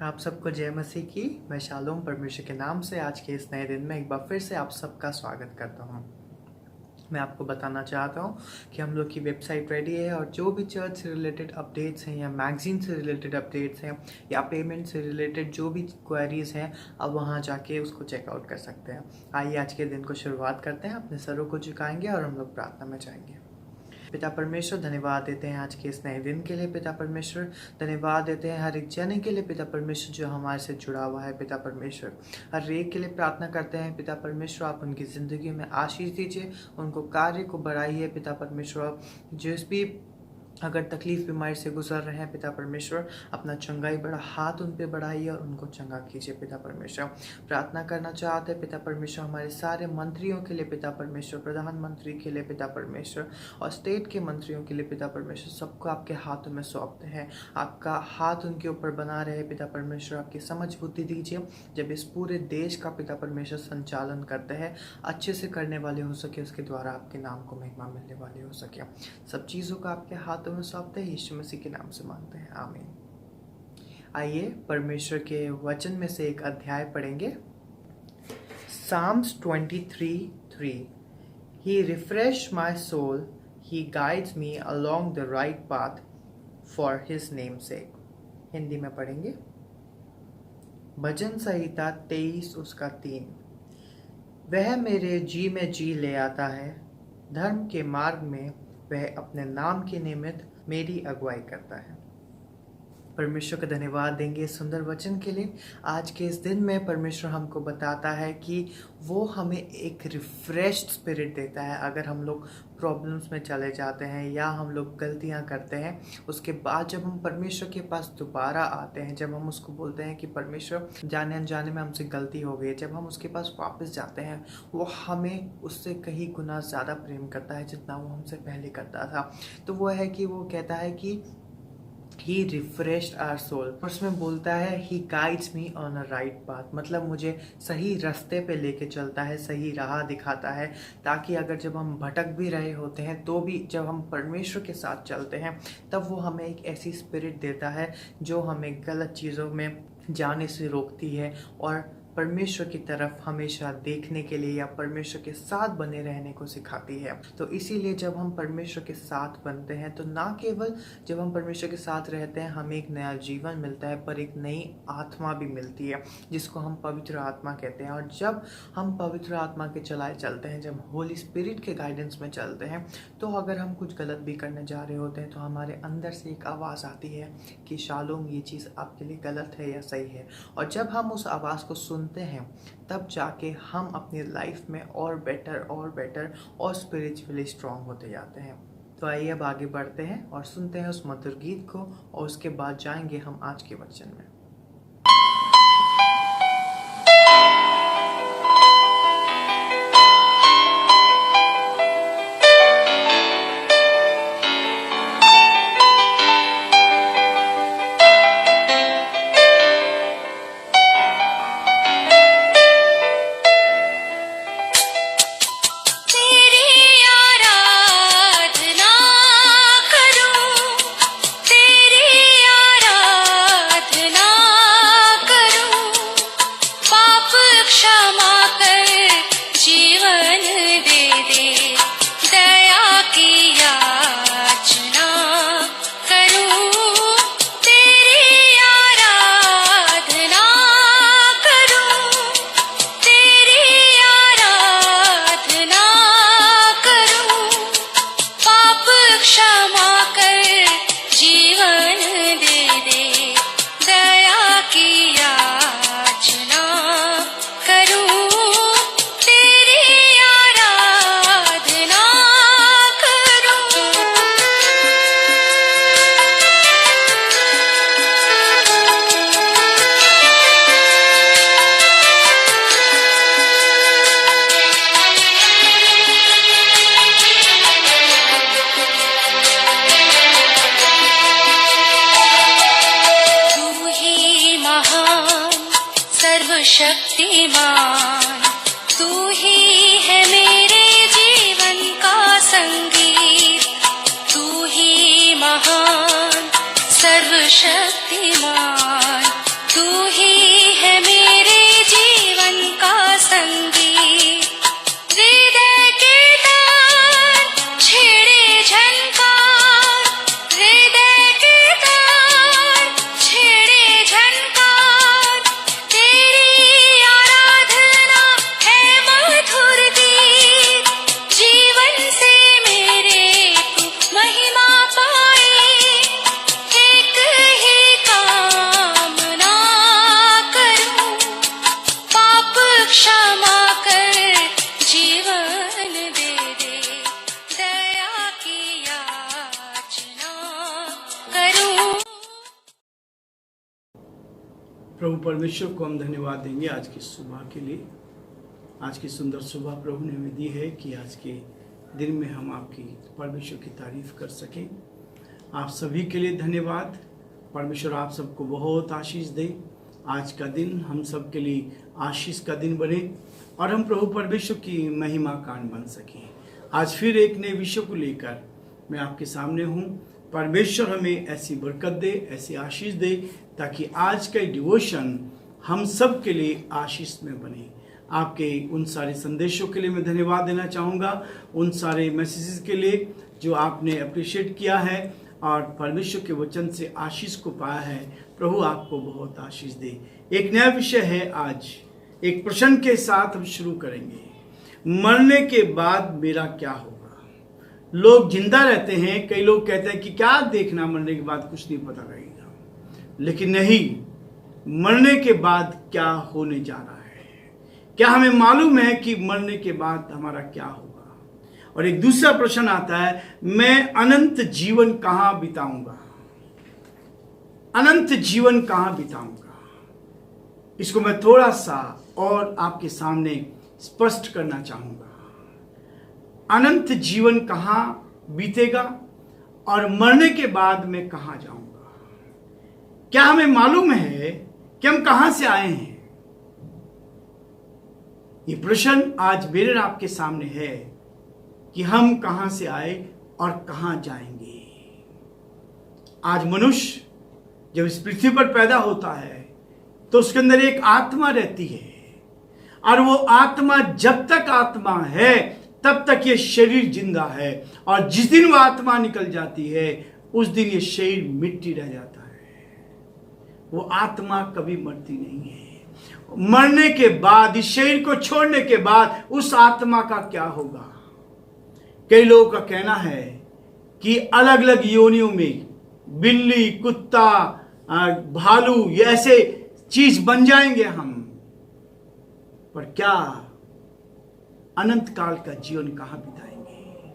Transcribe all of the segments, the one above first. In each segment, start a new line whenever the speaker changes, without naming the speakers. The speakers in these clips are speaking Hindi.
आप सबको जय मसीह की। मैं शालोम परमेश्वर के नाम से आज के इस नए दिन में एक बार फिर से आप सबका स्वागत करता हूं। मैं आपको बताना चाहता हूं कि हम लोग की वेबसाइट रेडी है और जो भी चर्च से रिलेटेड अपडेट्स हैं या मैगजीन से रिलेटेड अपडेट्स हैं या पेमेंट से रिलेटेड जो भी क्वेरीज हैं, आप वहां जाके उसको चेकआउट कर सकते हैं। आइए आज के दिन को शुरुआत करते हैं। अपने सरों को झुकाएंगे और हम लोग प्रार्थना में जाएंगे। पिता परमेश्वर, धन्यवाद देते हैं आज के इस नए दिन के लिए। पिता परमेश्वर, धन्यवाद देते हैं हर एक जन के लिए। पिता परमेश्वर, जो हमारे से जुड़ा हुआ है, पिता परमेश्वर, हर एक के लिए प्रार्थना करते हैं। पिता परमेश्वर, आप उनकी ज़िंदगी में आशीष दीजिए, उनको कार्य को बढ़ाइए। पिता परमेश्वर, जिस भी अगर तकलीफ बीमारी से गुजर रहे हैं, पिता परमेश्वर, अपना चंगाई बड़ा हाथ उन पे बढ़ाइए और उनको चंगा कीजिए। पिता परमेश्वर, प्रार्थना करना चाहते हैं पिता परमेश्वर हमारे सारे मंत्रियों के लिए, पिता परमेश्वर, प्रधानमंत्री के लिए, पिता परमेश्वर, और स्टेट के मंत्रियों के लिए, पिता परमेश्वर, सबको आपके हाथों में सौंपते हैं। आपका हाथ उनके ऊपर बना रहे। पिता परमेश्वर, आपकी समझ बुद्धि दीजिए जब इस पूरे देश का पिता परमेश्वर संचालन करते हैं, अच्छे से करने वाले हो सके, उसके द्वारा आपके नाम को महिमा मिलने वाली हो सके। सब चीज़ों का आपके हाथ में सौंपते हैं, यीशु मसीह के नाम से मांगते हैं, आमीन। आइए परमेश्वर के वचन में से एक अध्याय पढ़ेंगे। Psalms 23:3 He refreshed my soul, He guides me along the right path for His name's sake। Hindi में पढ़ेंगे। भजन संहिता 23 उसका 3। वह मेरे जी में जी ले आता है, धर्म के मार्ग में वह अपने नाम के निमित्त मेरी अगुवाई करता है। परमेश्वर का धन्यवाद देंगे इस सुंदर वचन के लिए। आज के इस दिन में परमेश्वर हमको बताता है कि वो हमें एक रिफ्रेश्ड स्पिरिट देता है। अगर हम लोग प्रॉब्लम्स में चले जाते हैं या हम लोग गलतियां करते हैं, उसके बाद जब हम परमेश्वर के पास दोबारा आते हैं, जब हम उसको बोलते हैं कि परमेश्वर, जाने अनजाने में हमसे गलती हो गई है, जब हम उसके पास वापस जाते हैं, वो हमें उससे कहीं गुना ज़्यादा प्रेम करता है जितना वो हमसे पहले करता था। तो वो है कि वो कहता है कि He refreshed our soul। और उसमें बोलता है He guides me on a right path, मतलब मुझे सही रास्ते पे लेके चलता है, सही राह दिखाता है, ताकि अगर जब हम भटक भी रहे होते हैं तो भी जब हम परमेश्वर के साथ चलते हैं, तब वो हमें एक ऐसी स्पिरिट देता है जो हमें गलत चीज़ों में जाने से रोकती है और परमेश्वर की तरफ हमेशा देखने के लिए या परमेश्वर के साथ बने रहने को सिखाती है। तो इसीलिए जब हम परमेश्वर के साथ बनते हैं, तो ना केवल जब हम परमेश्वर के साथ रहते हैं हमें एक नया जीवन मिलता है, पर एक नई आत्मा भी मिलती है जिसको हम पवित्र आत्मा कहते हैं। और जब हम पवित्र आत्मा के चलाए चलते हैं, जब होली स्पिरिट के गाइडेंस में चलते हैं, तो अगर हम कुछ गलत भी करने जा रहे होते हैं तो हमारे अंदर से एक आवाज़ आती है कि शालोम, ये चीज़ आपके लिए गलत है या सही है। और जब हम उस आवाज़ को सुनते हैं, तब जाके हम अपनी लाइफ में और बेटर और स्पिरिचुअली स्ट्रांग होते जाते हैं। तो आइए अब आगे बढ़ते हैं और सुनते हैं उस मधुर गीत को, और उसके बाद जाएंगे हम आज के वचन में।
शक्तिमान तू ही है मेरे जीवन का संगीत, तू ही महान सर्वशक्तिमान, तू
प्रभु परमेश्वर को हम धन्यवाद देंगे आज की सुबह के लिए। आज की सुंदर सुबह प्रभु ने हमें दी है कि आज के दिन में हम आपकी परमेश्वर की तारीफ कर सकें। आप सभी के लिए धन्यवाद। परमेश्वर आप सबको बहुत आशीष दे। आज का दिन हम सब के लिए आशीष का दिन बने और हम प्रभु परमेश्वर की महिमा कान बन सकें। आज फिर एक नए विषय को लेकर मैं आपके सामने हूँ। परमेश्वर हमें ऐसी बरकत दे, ऐसी आशीष दे, ताकि आज का डिवोशन हम सब के लिए आशीष में बने। आपके उन सारे संदेशों के लिए मैं धन्यवाद देना चाहूँगा, उन सारे मैसेजेस के लिए जो आपने अप्रिशिएट किया है और परमेश्वर के वचन से आशीष को पाया है। प्रभु आपको बहुत आशीष दे। एक नया विषय है आज। एक प्रश्न के साथ हम शुरू करेंगे। मरने के बाद मेरा क्या होगा? लोग जिंदा रहते हैं, कई लोग कहते हैं कि क्या देखना, मरने के बाद कुछ नहीं पता लगेगा। लेकिन नहीं, मरने के बाद क्या होने जा रहा है? क्या हमें मालूम है कि मरने के बाद हमारा क्या होगा? और एक दूसरा प्रश्न आता है, मैं अनंत जीवन कहां बिताऊंगा? अनंत जीवन कहां बिताऊंगा? इसको मैं थोड़ा सा और आपके सामने स्पष्ट करना चाहूंगा। अनंत जीवन कहां बीतेगा और मरने के बाद मैं कहां जाऊंगा? क्या हमें मालूम है कि हम कहां से आए हैं? ये प्रश्न आज मेरे और आपके सामने है कि हम कहां से आए और कहां जाएंगे। आज मनुष्य जब इस पृथ्वी पर पैदा होता है तो उसके अंदर एक आत्मा रहती है और वो आत्मा जब तक आत्मा है तब तक ये शरीर जिंदा है, और जिस दिन वो आत्मा निकल जाती है उस दिन ये शरीर मिट्टी रह जाता है। वो आत्मा कभी मरती नहीं है। मरने के बाद, इस शरीर को छोड़ने के बाद उस आत्मा का क्या होगा? कई लोगों का कहना है कि अलग अलग योनियों में बिल्ली, कुत्ता, भालू, ये ऐसे चीज बन जाएंगे हम। पर क्या अनंत काल का जीवन कहां बिताएंगे?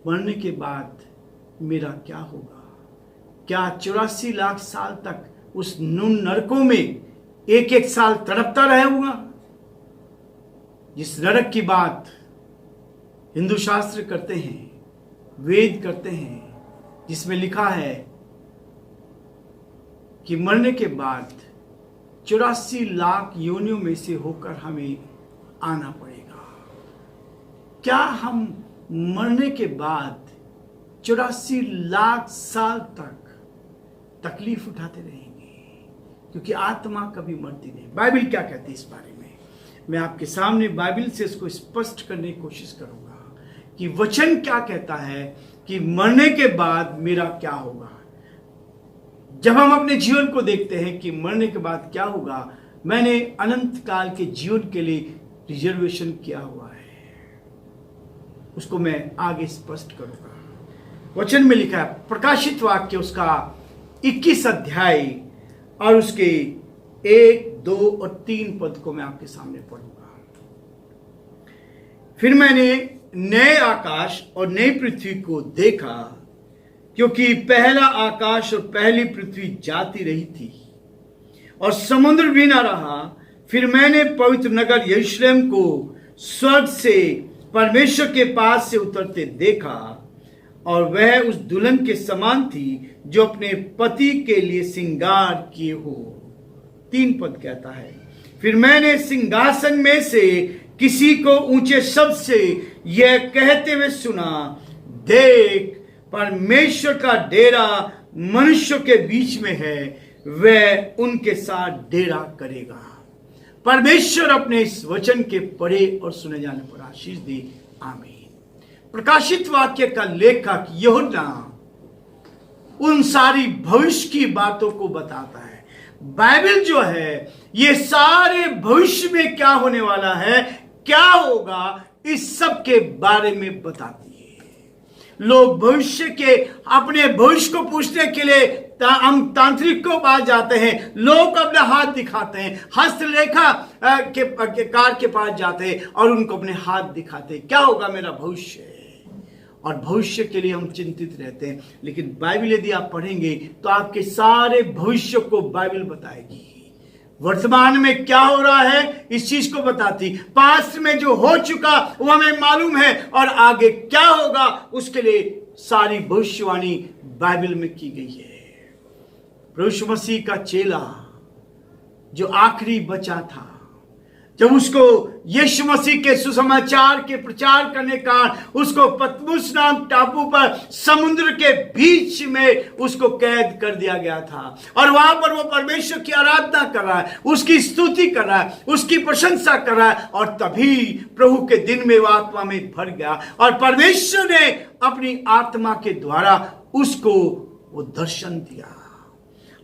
मरने के बाद मेरा क्या होगा? क्या 84 लाख साल तक उस नरकों में एक एक साल तड़पता रहूंगा? जिस नरक की बात हिंदू शास्त्र करते हैं, वेद करते हैं, जिसमें लिखा है कि मरने के बाद 84 लाख योनियों में से होकर हमें आना पड़ेगा। क्या हम मरने के बाद 84 लाख साल तक तकलीफ उठाते रहेंगे? क्योंकि आत्मा कभी मरती नहीं। बाइबल क्या कहती है इस बारे में? मैं आपके सामने बाइबल से इसको स्पष्ट करने की कोशिश करूंगा कि वचन क्या कहता है कि मरने के बाद मेरा क्या होगा। जब हम अपने जीवन को देखते हैं कि मरने के बाद क्या होगा, मैंने अनंत काल के जीवन के लिए रिजर्वेशन किया हुआ है। उसको मैं आगे स्पष्ट करूंगा। वचन में लिखा है, प्रकाशित वाक्य उसका 21 अध्याय और उसके 1, 2 और 3 पद को मैं आपके सामने पढ़ूंगा। फिर मैंने नए आकाश और नई पृथ्वी को देखा, क्योंकि पहला आकाश और पहली पृथ्वी जाती रही थी और समुद्र भी ना रहा। फिर मैंने पवित्र नगर यरूशलेम को स्वर्ग से परमेश्वर के पास से उतरते देखा, और वह उस दुल्हन के समान थी जो अपने पति के लिए श्रृंगार किए हो। 3 पद कहता है, फिर मैंने सिंहासन में से किसी को ऊंचे शब्द से यह कहते हुए सुना, देख, परमेश्वर का डेरा मनुष्यों के बीच में है, वह उनके साथ डेरा करेगा। परमेश्वर अपने इस वचन के पढ़े और सुने जाने पर आशीष दे। आमीन। प्रकाशित वाक्य का लेखक यूहन्ना उन सारी भविष्य की बातों को बताता है। बाइबल जो है ये सारे भविष्य में क्या होने वाला है, क्या होगा, इस सब के बारे में बताती है। लोग भविष्य के अपने भविष्य को पूछने के लिए हम तांत्रिक को पास जाते हैं। लोग अपने हाथ दिखाते हैं, हस्तरेखा के कार के पास जाते हैं और उनको अपने हाथ दिखाते हैं, क्या होगा मेरा भविष्य, और भविष्य के लिए हम चिंतित रहते हैं। लेकिन बाइबल यदि आप पढ़ेंगे तो आपके सारे भविष्य को बाइबल बताएगी। वर्तमान में क्या हो रहा है इस चीज को बताती, पास्ट में जो हो चुका वो हमें मालूम है, और आगे क्या होगा उसके लिए सारी भविष्यवाणी बाइबल में की गई है। प्रभु यीशु मसीह का चेला जो आखिरी बचा था, जब उसको यीशु मसीह के सुसमाचार के प्रचार करने का उसको पतमुस नाम टापू पर समुद्र के बीच में उसको कैद कर दिया गया था, और वहां पर वो परमेश्वर की आराधना कर रहा है, उसकी स्तुति कर रहा है, उसकी प्रशंसा कर रहा है, और तभी प्रभु के दिन में वो आत्मा में भर गया, और परमेश्वर ने अपनी आत्मा के द्वारा उसको वो दर्शन दिया,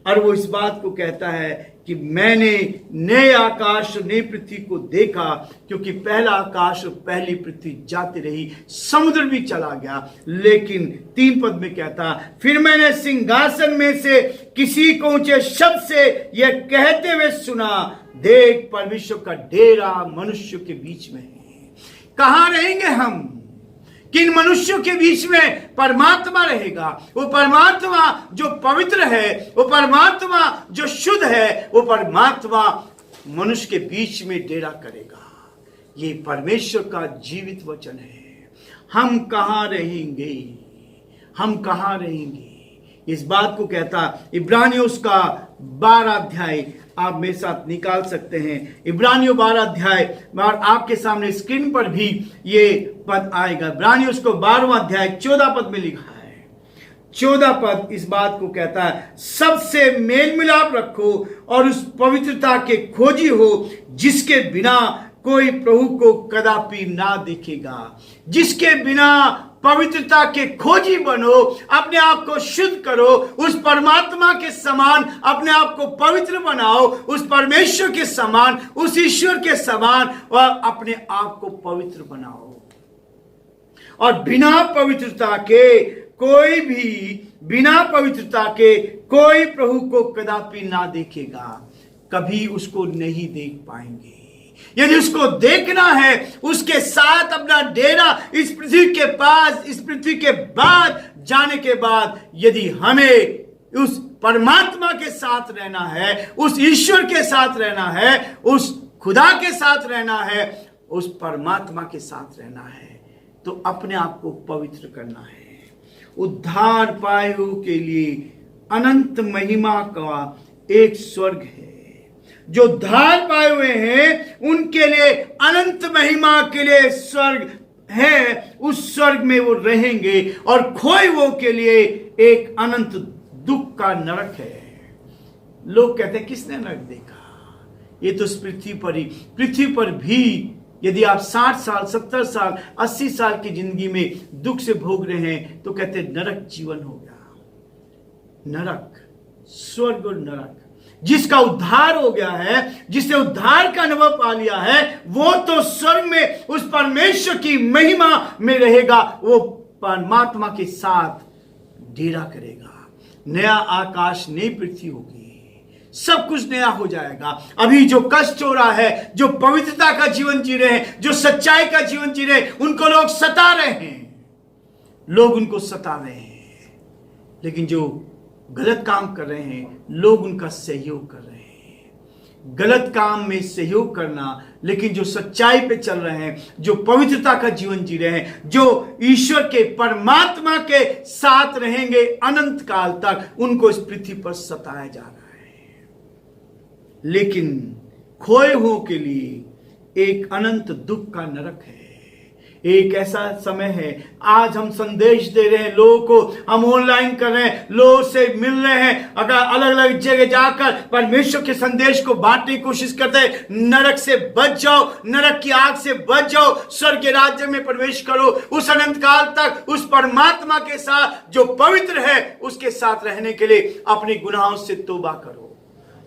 और वो इस बात को कहता है कि मैंने नए आकाश और नई पृथ्वी को देखा, क्योंकि पहला आकाश और पहली पृथ्वी जाती रही, समुद्र भी चला गया। लेकिन 3 पद में कहता, फिर मैंने सिंहासन में से किसी को ऊंचे शब्द से यह कहते हुए सुना, देख परमेश्वर का डेरा मनुष्य के बीच में है। कहां रहेंगे हम? किन मनुष्यों के बीच में परमात्मा रहेगा? वो परमात्मा जो पवित्र है, वो परमात्मा जो शुद्ध है, वो परमात्मा मनुष्य के बीच में डेरा करेगा। ये परमेश्वर का जीवित वचन है। हम कहां रहेंगे? हम कहां रहेंगे? इस बात को कहता इब्रानियों उसका 12 अध्याय आप मेरे साथ निकाल सकते हैं। इब्रानियों 12 अध्याय, और आपके सामने स्क्रीन पर भी ये पद आएगा। इब्रानियों उसको 12वां अध्याय 14 पद में लिखा है। 14 पद इस बात को कहता है, सबसे मेल मिलाप रखो और उस पवित्रता के खोजी हो जिसके बिना कोई प्रभु को कदापि ना देखेगा। जिसके बिना पवित्रता के खोजी बनो, अपने आप को शुद्ध करो, उस परमात्मा के समान अपने आप को पवित्र बनाओ, उस परमेश्वर के समान, उस ईश्वर के समान, और अपने आप को पवित्र बनाओ। और बिना पवित्रता के कोई प्रभु को कदापि ना देखेगा, कभी उसको नहीं देख पाएंगे। यदि उसको देखना है, उसके साथ अपना डेरा इस पृथ्वी के पास, इस पृथ्वी के बाद जाने के बाद, यदि हमें उस परमात्मा के साथ रहना है, उस ईश्वर के साथ रहना है, उस खुदा के साथ रहना है, उस परमात्मा के साथ रहना है, तो अपने आप को पवित्र करना है। उद्धार पाए हुए के लिए अनंत महिमा का एक स्वर्ग है। जो उद्धार पाए हुए हैं उनके लिए अनंत महिमा के लिए स्वर्ग है। उस स्वर्ग में वो रहेंगे, और खोए हुओं के लिए एक अनंत दुख का नरक है। लोग कहते हैं किसने नरक देखा? ये तो पृथ्वी पर भी यदि आप 60 साल 70 साल 80 साल की जिंदगी में दुख से भोग रहे हैं तो कहते हैं नरक जीवन हो गया। नरक, स्वर्ग और नरक, जिसका उद्धार हो गया है, जिसने उद्धार का अनुभव पा लिया है, वो तो स्वर्ग में उस परमेश्वर की महिमा में रहेगा, वो परमात्मा के साथ डेरा करेगा। नया आकाश नई पृथ्वी होगी, सब कुछ नया हो जाएगा। अभी जो कष्ट हो रहा है, जो पवित्रता का जीवन जी रहे हैं, जो सच्चाई का जीवन जी रहे हैं, उनको लोग सता रहे हैं, लोग उनको सता रहे हैं। लेकिन जो गलत काम कर रहे हैं, लोग उनका सहयोग कर रहे हैं। गलत काम में सहयोग करना, लेकिन जो सच्चाई पे चल रहे हैं, जो पवित्रता का जीवन जी रहे हैं, जो ईश्वर के परमात्मा के साथ रहेंगे अनंत काल तक, उनको इस पृथ्वी पर सताया जा रहा है। लेकिन खोए हुओं के लिए एक अनंत दुख का नरक है। एक ऐसा समय है, आज हम संदेश दे रहे हैं लोगों को, हम ऑनलाइन कर रहे हैं, लोगों से मिल रहे हैं, अगर अलग अलग जगह जाकर परमेश्वर के संदेश को बांटने की कोशिश करते हैं। नरक से बच जाओ, नरक की आग से बच जाओ, स्वर्ग के राज्य में प्रवेश करो, उस अनंत काल तक उस परमात्मा के साथ जो पवित्र है उसके साथ रहने के लिए अपने गुनाहों से तौबा करो।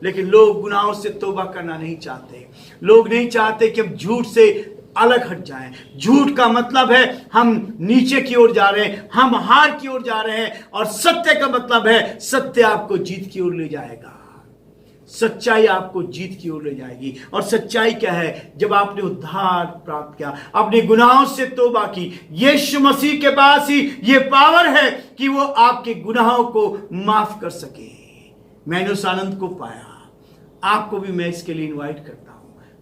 लेकिन लोग गुनाहों से तौबा करना नहीं चाहते। लोग नहीं चाहते कि हम झूठ से अलग हट जाएं। झूठ का मतलब है हम नीचे की ओर जा रहे हैं, हम हार की ओर जा रहे हैं, और सत्य का मतलब है सत्य आपको जीत की ओर ले जाएगा। सच्चाई आपको जीत की ओर ले जाएगी। और सच्चाई क्या है? जब आपने उद्धार प्राप्त किया, अपने गुनाहों से तौबा की, यीशु मसीह के पास ही ये पावर है कि वो आपके गुनाहों को माफ कर सके। मैंने उस आनंद को पाया। आपको भी मैं इसके लिए इनवाइट करता हूं।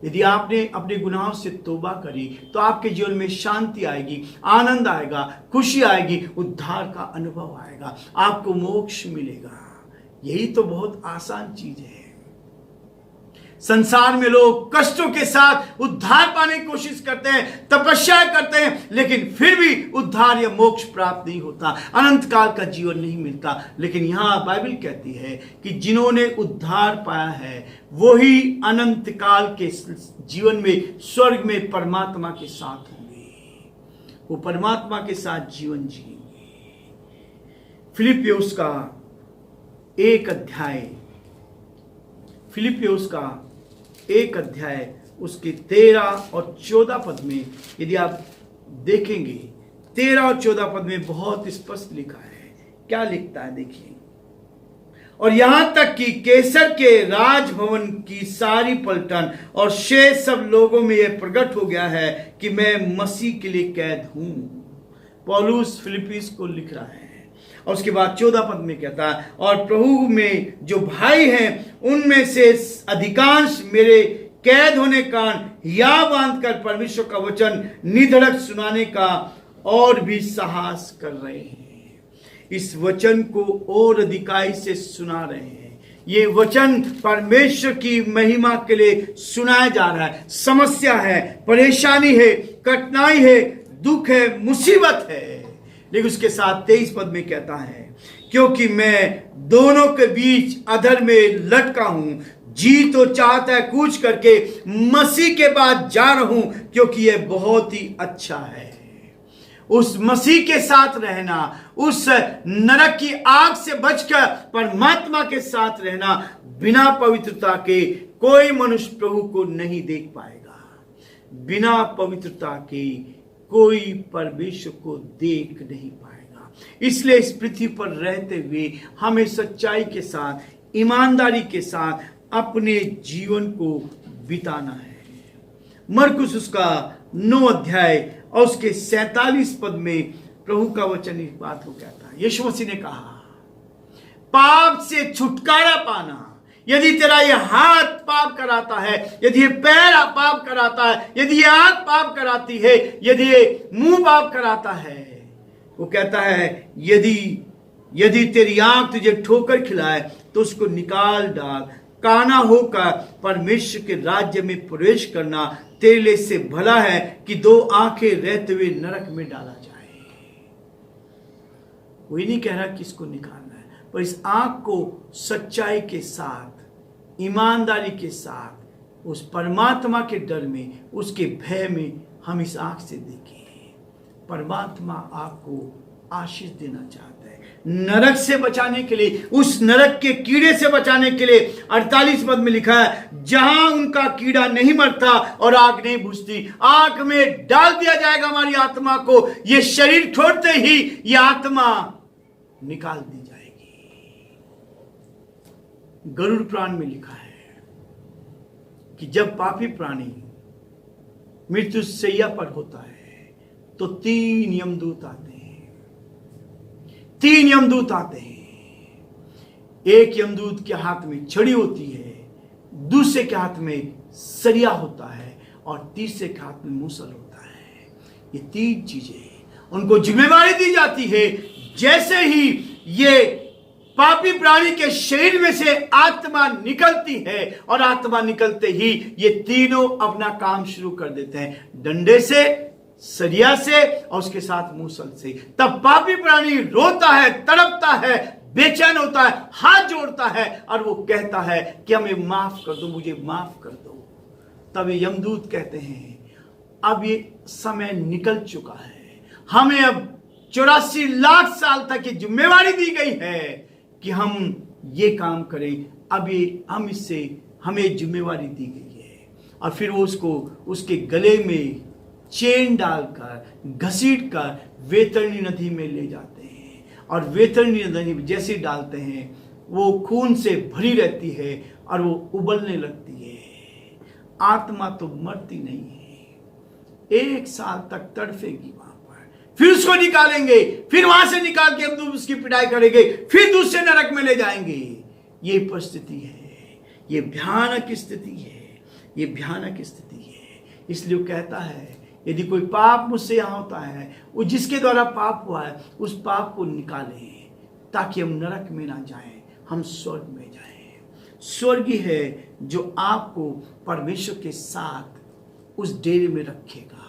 यदि आपने अपने गुनाहों से तौबा करी तो आपके जीवन में शांति आएगी, आनंद आएगा, खुशी आएगी, उद्धार का अनुभव आएगा, आपको मोक्ष मिलेगा। यही तो बहुत आसान चीज है। संसार में लोग कष्टों के साथ उद्धार पाने की कोशिश करते हैं, तपस्या करते हैं, लेकिन फिर भी उद्धार या मोक्ष प्राप्त नहीं होता, अनंत काल का जीवन नहीं मिलता। लेकिन यहां बाइबल कहती है कि जिन्होंने उद्धार पाया है वही अनंत काल के जीवन में स्वर्ग में परमात्मा के साथ होंगे, वो परमात्मा के साथ जीवन जिएंगे। फिलिपियोस का 1 अध्याय उसके 13 और 14 पद में यदि आप देखेंगे, 13 और 14 पद में बहुत स्पष्ट लिखा है। क्या लिखता है देखिए, और यहां तक कि कैसर के राजभवन की सारी पलटन और शेष सब लोगों में यह प्रकट हो गया है कि मैं मसीह के लिए कैद हूं। पौलुस फिलिप्पीस को लिख रहा है और उसके बाद 14 पद में कहता है, और प्रभु में जो भाई हैं उनमें से अधिकांश मेरे कैद होने का या बांधकर परमेश्वर का वचन निधड़क सुनाने का और भी साहस कर रहे हैं। इस वचन को और अधिकाई से सुना रहे हैं। ये वचन परमेश्वर की महिमा के लिए सुनाया जा रहा है। समस्या है, परेशानी है, कठिनाई है, दुख है, मुसीबत है, लेकिन उसके साथ 23 पद में कहता है, क्योंकि मैं दोनों के बीच अधर में लटका हूं, जी तो चाहता है कूच करके मसीह के बाद जा रहा हूं, क्योंकि यह बहुत ही अच्छा है। उस मसीह के साथ रहना, उस नरक की आग से बचकर परमात्मा के साथ रहना, बिना पवित्रता के कोई मनुष्य प्रभु को नहीं देख पाएगा। बिना पवित्रता के कोई परमेश्वर को देख नहीं पाएगा। इसलिए इस पृथ्वी पर रहते हुए हमें सच्चाई के साथ, ईमानदारी के साथ अपने जीवन को बिताना है। मरकुस उसका 9 अध्याय और उसके 47 पद में प्रभु का वचन इस बात को कहता है। यीशु मसीह ने कहा, पाप से छुटकारा पाना, यदि तेरा ये हाथ पाप कराता है, यदि ये पैर पाप कराता है, यदि ये आंख पाप कराती है, यदि ये मुंह पाप कराता है, वो कहता है यदि तेरी आंख तुझे ठोकर खिलाए तो उसको निकाल डाल। काना होकर परमेश्वर के राज्य में प्रवेश करना तेरे लिए से भला है कि 2 आंखें रहते हुए नरक में डाला जाए। वही नहीं कह रहा किसको निकालना है, पर इस आंख को सच्चाई के साथ, ईमानदारी के साथ, उस परमात्मा के डर में, उसके भय में हम इस आंख से देखें। परमात्मा आपको आशीष देना चाहता है, नरक से बचाने के लिए, उस नरक के कीड़े से बचाने के लिए। 48 पद में लिखा है, जहां उनका कीड़ा नहीं मरता और आग नहीं बुझती, आग में डाल दिया जाएगा हमारी आत्मा को। ये शरीर छोड़ते ही ये आत्मा निकाल दी जाएगी। गरुड़ पुराण में लिखा है कि जब पापी प्राणी मृत्यु शैया पर होता है तो 3 यमदूत आते हैं। 3 यमदूत आते हैं। एक यमदूत के हाथ में छड़ी होती है, दूसरे के हाथ में सरिया होता है और तीसरे के हाथ में मूसल होता है। ये 3 चीजें उनको जिम्मेवारी दी जाती है। जैसे ही ये पापी प्राणी के शरीर में से आत्मा निकलती है और आत्मा निकलते ही ये तीनों अपना काम शुरू कर देते हैं, डंडे से, सरिया से और उसके साथ मूसल से। तब पापी प्राणी रोता है, तड़पता है, बेचैन होता है, हाथ जोड़ता है और वो कहता है कि हमें माफ कर दो, मुझे माफ कर दो। तब ये यमदूत कहते हैं, अब ये समय निकल चुका है, हमें अब 84 लाख साल तक ये जिम्मेवारी दी गई है कि हम ये काम करें। अब ये हमें जिम्मेवारी दी गई है। और फिर वो उसको उसके गले में चेन डालकर घसीट कर वेतरनी नदी में ले जाते हैं और वेतरनी नदी में जैसे डालते हैं वो खून से भरी रहती है और वो उबलने लगती है। आत्मा तो मरती नहीं है, 1 साल तक तड़फेगी वहां पर। फिर उसको निकालेंगे, फिर वहां से निकाल के हम उसकी पिटाई करेंगे, फिर दूसरे नरक में ले जाएंगे। ये परिस्थिति है। ये भयानक स्थिति है, ये भयानक स्थिति है। इसलिए वो कहता है यदि कोई पाप मुझसे यहाँ होता है, वो जिसके द्वारा पाप हुआ है उस पाप को निकालें ताकि हम नरक में ना जाएं, हम स्वर्ग में जाएं। स्वर्ग ही है जो आपको परमेश्वर के साथ उस डेरे में रखेगा।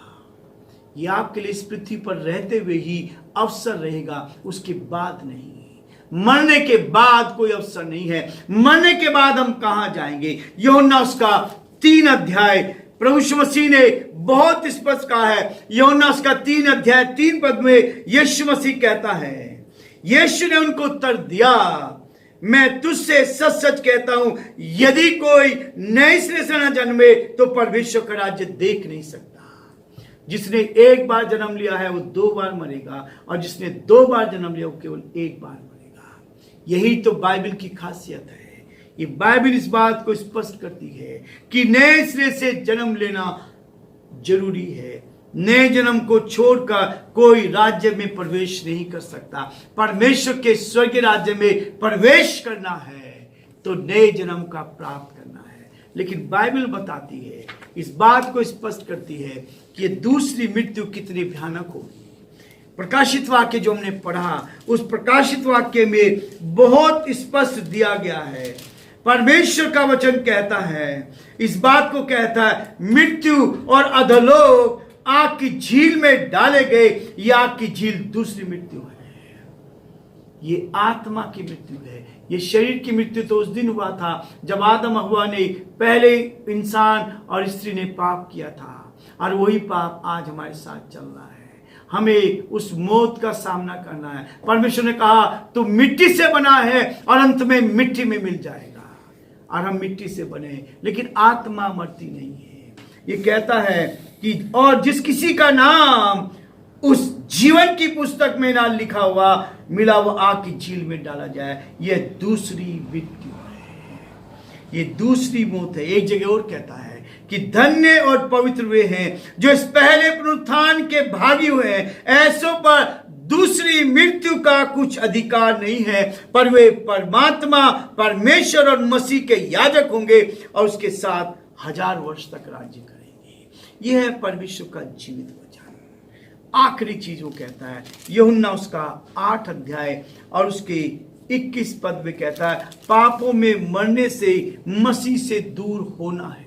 ये आपके लिए इस पृथ्वी पर रहते हुए ही अवसर रहेगा, उसके बाद नहीं। मरने के बाद कोई अवसर नहीं है। मरने के बाद हम कहां जाएंगे? यूहन्ना उसका 3 अध्याय प्रभु यीशु मसीह ने बहुत स्पष्ट कहा है। यूहन्ना उसका 3 अध्याय 3 पद में यीशु मसीह कहता है, यीशु ने उनको उत्तर दिया, मैं तुझसे सच सच कहता हूं, यदि कोई नए सिरे से न जन्मे तो परमेश्वर का राज्य देख नहीं सकता। जिसने एक बार जन्म लिया है वो 2 बार मरेगा, और जिसने 2 बार जन्म लिया वो केवल 1 बार मरेगा। यही तो बाइबल की खासियत है। ये बाइबल इस बात को स्पष्ट करती है कि नए सिरे से जन्म लेना जरूरी है। नए जन्म को छोड़कर कोई राज्य में प्रवेश नहीं कर सकता। परमेश्वर के स्वर्गीय राज्य में प्रवेश करना है तो नए जन्म का प्राप्त करना है। लेकिन बाइबल बताती है, इस बात को स्पष्ट करती है कि ये दूसरी मृत्यु कितनी भयानक होगी। प्रकाशित वाक्य जो हमने पढ़ा, उस प्रकाशित वाक्य में बहुत स्पष्ट दिया गया है। परमेश्वर का वचन कहता है, इस बात को कहता है, मृत्यु और अधोलोक आग की झील में डाले गए। ये आग की झील दूसरी मृत्यु है। ये आत्मा की मृत्यु है। ये शरीर की मृत्यु तो उस दिन हुआ था जब आदम हव्वा ने, पहले इंसान और स्त्री ने पाप किया था, और वही पाप आज हमारे साथ चल रहा है। हमें उस मौत का सामना करना है। परमेश्वर ने कहा तू मिट्टी से बना है और अंत में मिट्टी में मिल जाएगा, और हम मिट्टी से बने, लेकिन आत्मा मरती नहीं है। ये कहता है कि और जिस किसी का नाम उस जीवन की पुस्तक में ना लिखा हुआ मिला, वो आग की झील में डाला जाए। यह दूसरी मृत्यु है, ये दूसरी मौत है। एक जगह और कहता है कि धन्य और पवित्र वे हैं जो इस पहले पुनरुत्थान के भागी हुए हैं, ऐसों पर दूसरी मृत्यु का कुछ अधिकार नहीं है, पर वे परमात्मा परमेश्वर और मसीह के याजक होंगे और उसके साथ 1000 वर्ष तक राज्य करेंगे। यह है परमेश्वर का जीवित वचन। आखिरी चीज वो कहता है, यूहन्ना उसका 8 अध्याय और उसके 21 पद में कहता है, पापों में मरने से मसीह से दूर होना है।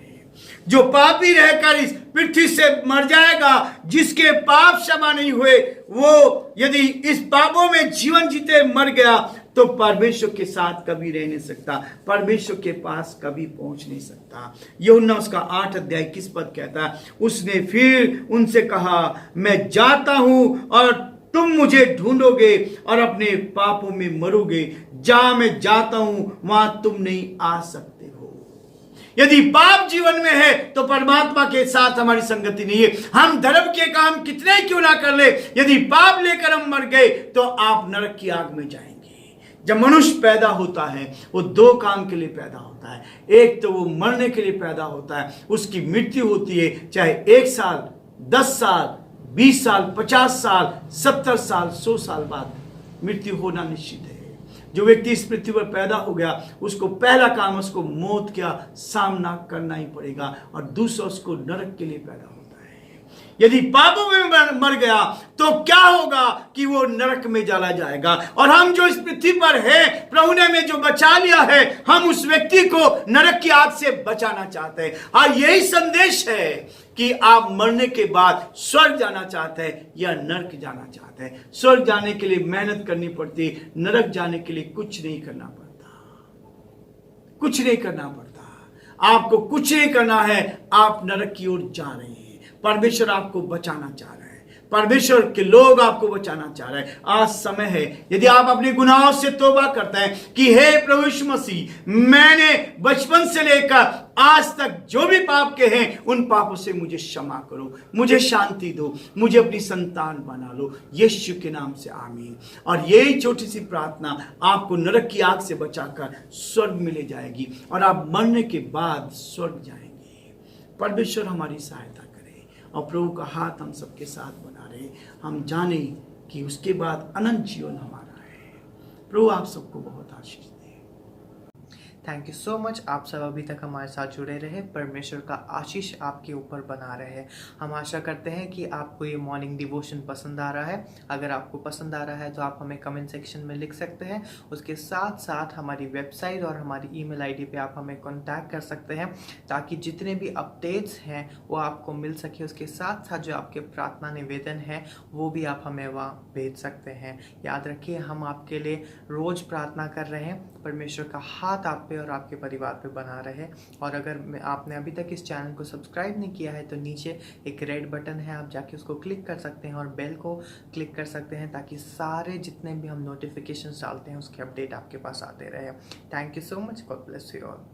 जो पापी रहकर इस पृथ्वी से मर जाएगा, जिसके पाप क्षमा नहीं हुए, वो यदि इस पापों में जीवन जीते मर गया तो परमेश्वर के साथ कभी रह नहीं सकता, परमेश्वर के पास कभी पहुंच नहीं सकता। यूहन्ना उसका 8 अध्याय 21 पद कहता है, उसने फिर उनसे कहा, मैं जाता हूं और तुम मुझे ढूंढोगे और अपने पापों में मरोगे। जहां मैं जाता हूं वहां तुम नहीं आ सकते हो। यदि पाप जीवन में है तो परमात्मा के साथ हमारी संगति नहीं है। हम धर्म के काम कितने क्यों ना कर ले, यदि पाप लेकर हम मर गए तो आप नरक की आग में जाएंगे। जब मनुष्य पैदा होता है वो 2 काम के लिए पैदा होता है। एक तो वो मरने के लिए पैदा होता है, उसकी मृत्यु होती है, चाहे 1 साल, 10 साल, 20 साल, 50 साल, 70 साल, 100 साल बाद मृत्यु होना निश्चित है। जो व्यक्ति इस पृथ्वी पर पैदा हो गया, उसको पहला काम उसको मौत का सामना करना ही पड़ेगा, और दूसरा उसको नरक के लिए पैदा होता है। यदि पापों में मर गया तो क्या होगा कि वो नरक में डाला जाएगा। और हम जो इस पृथ्वी पर है, प्रभु ने हमें जो बचा लिया है, हम उस व्यक्ति को नरक की आग से बचाना चाहते हैं। और यही संदेश है कि आप मरने के बाद स्वर्ग जाना चाहते हैं या नरक जाना चाहते हैं। स्वर्ग जाने के लिए मेहनत करनी पड़ती, नरक जाने के लिए कुछ नहीं करना पड़ता, कुछ नहीं करना पड़ता। आपको कुछ नहीं करना है, आप नरक की ओर जा रहे हैं। परमेश्वर आपको बचाना चाह रहा है, परमेश्वर के लोग आपको बचाना चाह रहे हैं। आज समय है, यदि आप अपने गुनाहों से तौबा करते हैं कि हे प्रभु यीशु मसीह, मैंने बचपन से लेकर आज तक जो भी पाप के हैं उन पापों से मुझे क्षमा करो, मुझे शांति दो, मुझे अपनी संतान बना लो, यीशु के नाम से आमीन। और यही छोटी सी प्रार्थना आपको नरक की आग से बचाकर स्वर्ग में ले जाएगी, और आप मरने के बाद स्वर्ग जाएंगे। परमेश्वर हमारी सहायता करे, और प्रभु का हाथ हम सबके साथ बना रहे। हम जाने कि उसके बाद अनंत जीवन हमारा है। प्रभु आप सबको बहुत आशीष दे।
Thank you so much. आप सब अभी तक हमारे साथ जुड़े रहे। परमेश्वर का आशीष आपके ऊपर बना रहे। हम आशा करते हैं कि आपको ये मॉर्निंग डिवोशन पसंद आ रहा है। अगर आपको पसंद आ रहा है तो आप हमें कमेंट सेक्शन में लिख सकते हैं। उसके साथ साथ हमारी वेबसाइट और हमारी ईमेल आईडी पे आप हमें कॉन्टैक्ट कर सकते हैं, ताकि जितने भी अपडेट्स हैं वो आपको मिल सके। उसके साथ साथ जो आपके प्रार्थना निवेदन है वो भी आप हमें वहाँ भेज सकते हैं। याद रखिए, हम आपके लिए रोज़ प्रार्थना कर रहे हैं। परमेश्वर का हाथ आप पे और आपके परिवार पे बना रहे। और अगर आपने अभी तक इस चैनल को सब्सक्राइब नहीं किया है तो नीचे एक रेड बटन है, आप जाके उसको क्लिक कर सकते हैं और बेल को क्लिक कर सकते हैं, ताकि सारे जितने भी हम नोटिफिकेशन डालते हैं उसके अपडेट आपके पास आते रहे। Thank you so much. God bless you all.